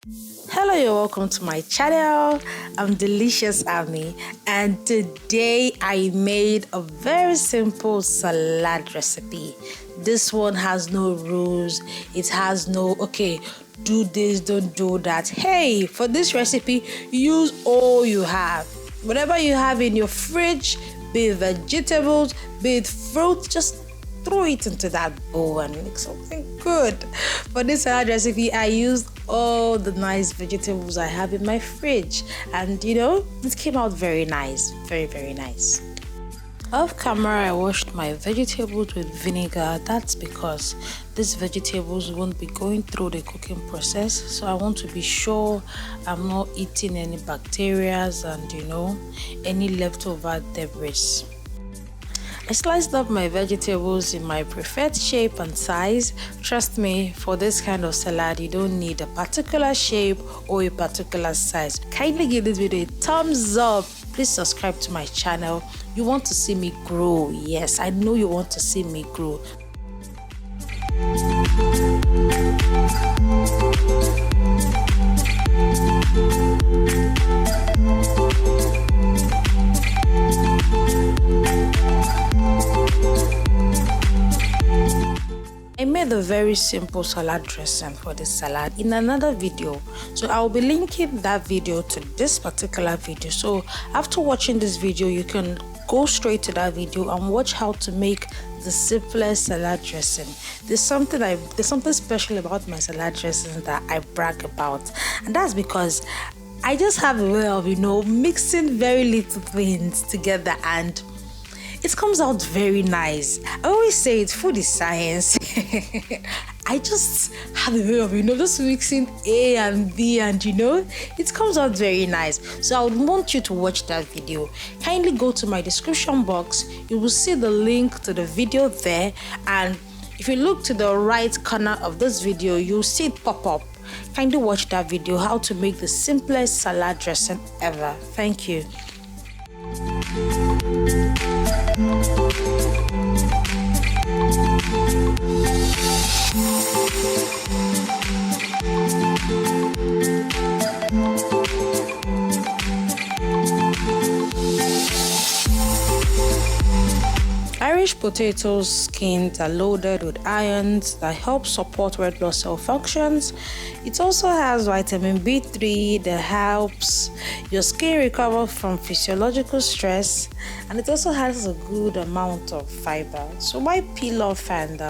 Hello, you're welcome to my channel. I'm Deliciousamy, and today I made a very simple salad recipe. This one has no rules, it has no do this, don't do that. Hey, for this recipe, use all you have. Whatever you have in your fridge, be it vegetables, be it fruit, just throw it into that bowl and make something good. For this salad recipe, I used all the nice vegetables I have in my fridge, and it came out very nice, very nice. Off camera, I washed my vegetables with vinegar. That's because these vegetables won't be going through the cooking process, so I want to be sure I'm not eating any bacteria and any leftover debris. I sliced up my vegetables in my preferred shape and size. Trust me, for this kind of salad, you don't need a particular shape or a particular size. Kindly give this video a thumbs up. Please subscribe to my channel. You want to see me grow. Yes, I know you want to see me grow. I made a very simple salad dressing for this salad in another video, so I'll be linking that video to this particular video. So after watching this video, you can go straight to that video and watch how to make the simplest salad dressing. There's something special about my salad dressing that I brag about, and that's because I just have a way of mixing very little things together, and it comes out very nice. I always say it, food is science. I just have a way of just mixing A and B, and it comes out very nice. So I would want you to watch that video. Kindly go to my description box. You will see the link to the video there, and if you look to the right corner of this video, you'll see it pop up. Kindly watch that video, how to make the simplest salad dressing ever. Thank you. Irish potatoes skins are loaded with ions that help support red blood cell functions. It also has vitamin B3 that helps your skin recover from physiological stress, and it also has a good amount of fiber. So why peel off and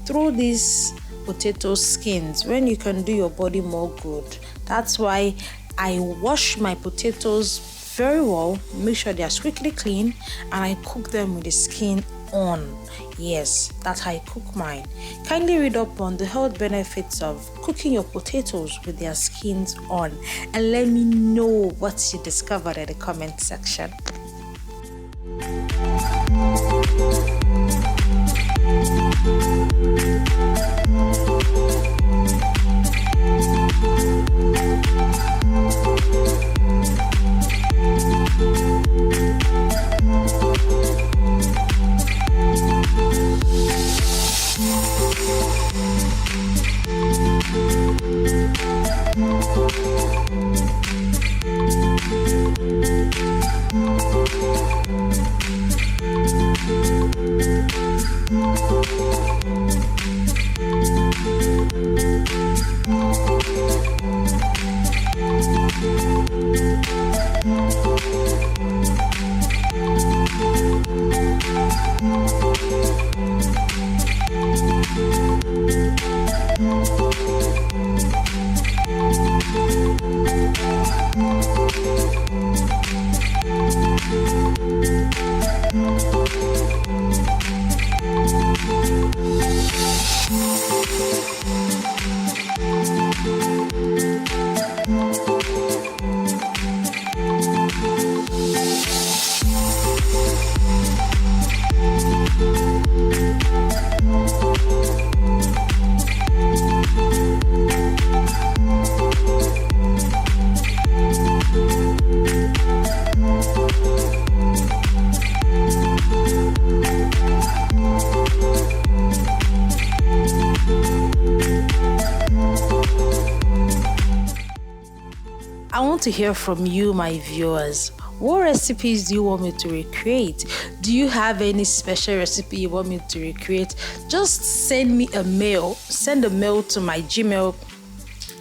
throw these potato skins when you can do your body more good? That's why I wash my potatoes very well, make sure they are squeaky clean, and I cook them with the skin on. Yes, that's how I cook mine. Kindly read up on the health benefits of cooking your potatoes with their skins on, and let me know what you discovered in the comment section. I want to hear from you, my viewers. What recipes do you want me to recreate? Do you have any special recipe you want me to recreate? Just send me a mail. Send a mail to my Gmail,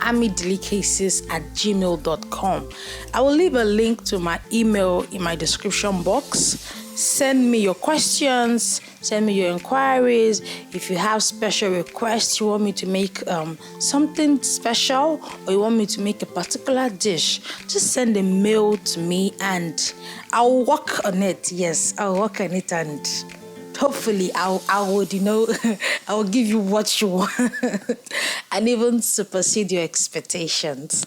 amydelicacies@gmail.com. I will leave a link to my email in my description box. Send me your questions, send me your inquiries. If you have special requests, you want me to make something special, or you want me to make a particular dish, just send a mail to me and I'll work on it. Yes, I'll work on it, and hopefully I would, I will give you what you want and even supersede your expectations.